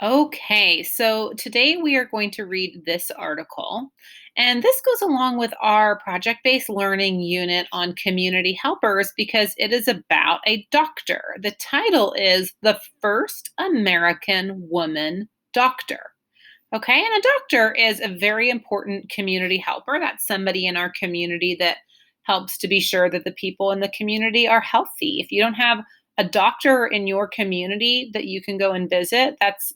Okay, so today we are going to read this article, and this goes along with our project based learning unit on community helpers because it is about a doctor. The title is The First American Woman Doctor. Okay, and a doctor is a very important community helper. That's somebody in our community that helps to be sure that the people in the community are healthy. If you don't have a doctor in your community that you can go and visit, that's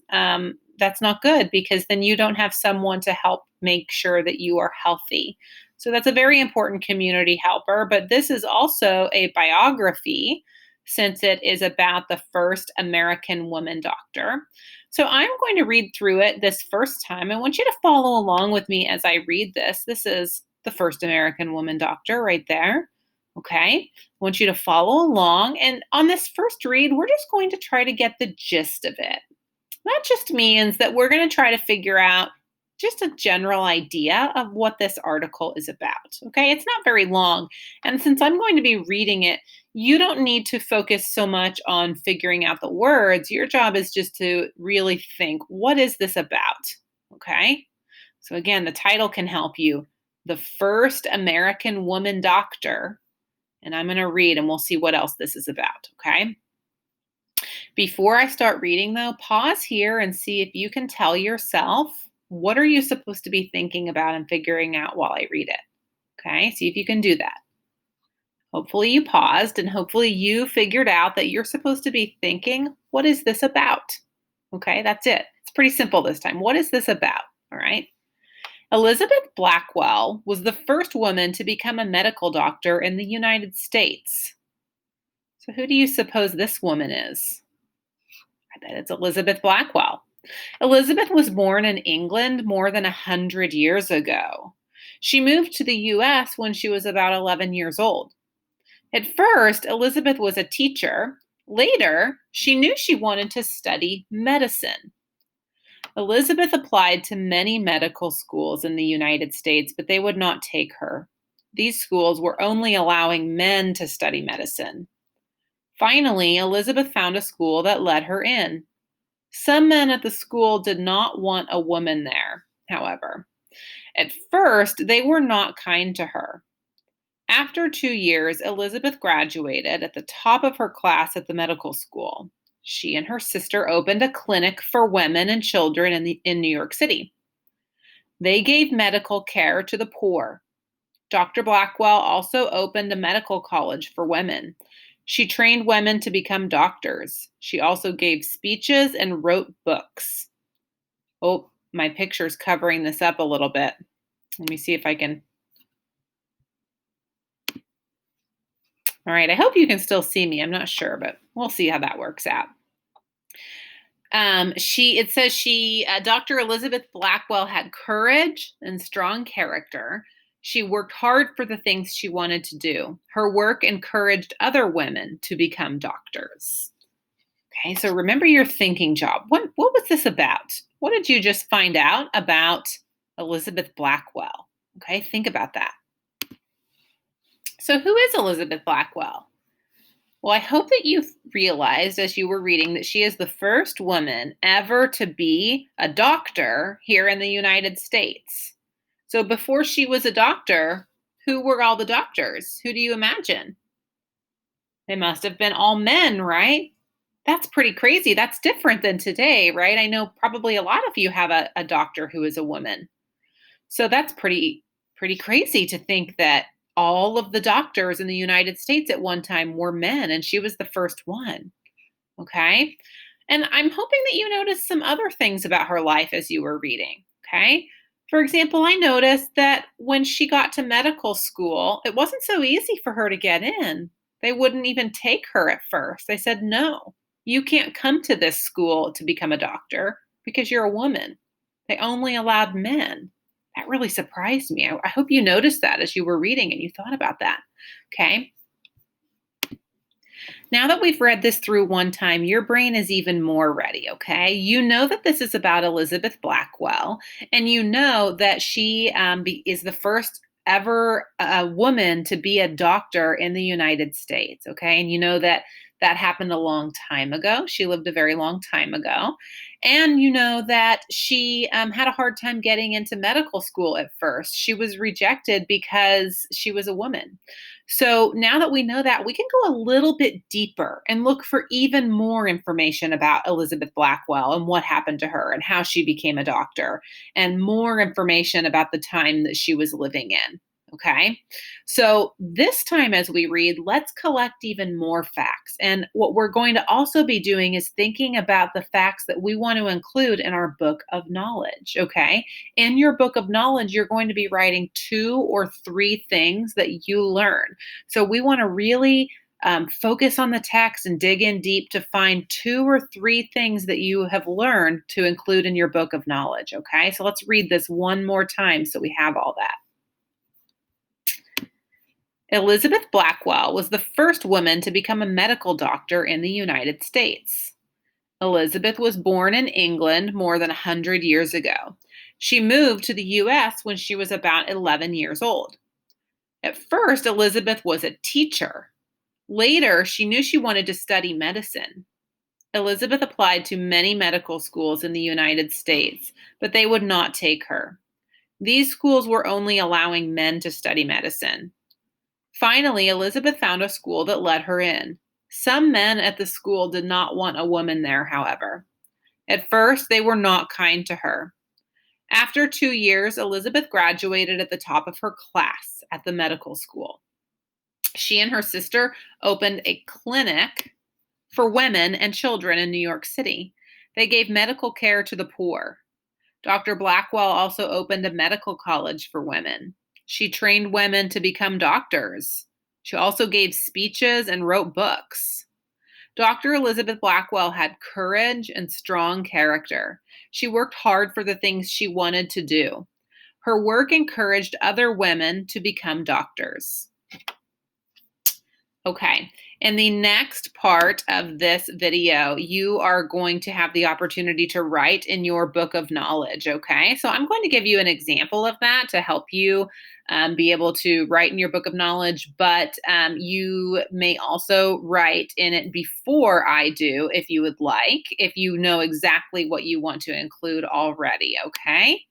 not good because then you don't have someone to help make sure that you are healthy. So that's a very important community helper. But this is also a biography since it is about the first American woman doctor. So I'm going to read through it this first time. I want you to follow along with me as I read this. This is the first American woman doctor right there. Okay. I want you to follow along. And on this first read, we're just going to try to get the gist of it. That just means that we're going to try to figure out just a general idea of what this article is about. Okay, it's not very long. And since I'm going to be reading it, you don't need to focus so much on figuring out the words. Your job is just to really think, what is this about? Okay, so again, the title can help you. The First American Woman Doctor. And I'm going to read and we'll see what else this is about. Okay. Before I start reading, though, pause here and see if you can tell yourself what are you supposed to be thinking about and figuring out while I read it. Okay, see if you can do that. Hopefully you paused and hopefully you figured out that you're supposed to be thinking, what is this about? Okay, that's it. It's pretty simple this time. What is this about? All right. Elizabeth Blackwell was the first woman to become a medical doctor in the United States. So who do you suppose this woman is? I bet it's Elizabeth Blackwell. Elizabeth was born in England more than 100 years ago. She moved to the US when she was about 11 years old. At first, Elizabeth was a teacher. Later, she knew she wanted to study medicine. Elizabeth applied to many medical schools in the United States, but they would not take her. These schools were only allowing men to study medicine. Finally, Elizabeth found a school that let her in. Some men at the school did not want a woman there, however. At first, they were not kind to her. After 2 years, Elizabeth graduated at the top of her class at the medical school. She and her sister opened a clinic for women and children in New York City. They gave medical care to the poor. Dr. Blackwell also opened a medical college for women. She trained women to become doctors. She also gave speeches and wrote books. Oh, my picture's covering this up a little bit. Let me see if I can. All right, I hope you can still see me. I'm not sure, but we'll see how that works out. It says Dr. Elizabeth Blackwell had courage and strong character. She worked hard for the things she wanted to do. Her work encouraged other women to become doctors. Okay, so remember your thinking job. What was this about? What did you just find out about Elizabeth Blackwell? Okay, think about that. So who is Elizabeth Blackwell? Well, I hope that you realized as you were reading that she is the first woman ever to be a doctor here in the United States. So before she was a doctor, who were all the doctors? Who do you imagine? They must have been all men, right? That's pretty crazy. That's different than today, right? I know probably a lot of you have a doctor who is a woman. So that's pretty crazy to think that all of the doctors in the United States at one time were men and she was the first one. Okay? And I'm hoping that you noticed some other things about her life as you were reading. Okay? For example, I noticed that when she got to medical school, it wasn't so easy for her to get in. They wouldn't even take her at first. They said, no, you can't come to this school to become a doctor because you're a woman. They only allowed men. That really surprised me. I hope you noticed that as you were reading and you thought about that. Okay. Now that we've read this through one time, your brain is even more ready, okay? You know that this is about Elizabeth Blackwell, and you know that she is the first ever woman to be a doctor in the United States, okay? And you know that that happened a long time ago. She lived a very long time ago. And you know that she had a hard time getting into medical school at first. She was rejected because she was a woman. So now that we know that, we can go a little bit deeper and look for even more information about Elizabeth Blackwell and what happened to her and how she became a doctor, and more information about the time that she was living in. Okay. So this time, as we read, let's collect even more facts. And what we're going to also be doing is thinking about the facts that we want to include in our book of knowledge. Okay. In your book of knowledge, you're going to be writing 2 or 3 things that you learn. So we want to really focus on the text and dig in deep to find 2 or 3 things that you have learned to include in your book of knowledge. Okay. So let's read this one more time so we have all that. Elizabeth Blackwell was the first woman to become a medical doctor in the United States. Elizabeth was born in England more than 100 years ago. She moved to the US when she was about 11 years old. At first, Elizabeth was a teacher. Later, she knew she wanted to study medicine. Elizabeth applied to many medical schools in the United States, but they would not take her. These schools were only allowing men to study medicine. Finally, Elizabeth found a school that let her in. Some men at the school did not want a woman there, however. At first, they were not kind to her. After 2 years, Elizabeth graduated at the top of her class at the medical school. She and her sister opened a clinic for women and children in New York City. They gave medical care to the poor. Dr. Blackwell also opened a medical college for women. She trained women to become doctors. She also gave speeches and wrote books. Dr. Elizabeth Blackwell had courage and strong character. She worked hard for the things she wanted to do. Her work encouraged other women to become doctors. Okay, in the next part of this video, you are going to have the opportunity to write in your book of knowledge, okay? So I'm going to give you an example of that to help you be able to write in your book of knowledge, but you may also write in it before I do if you would like, if you know exactly what you want to include already, okay?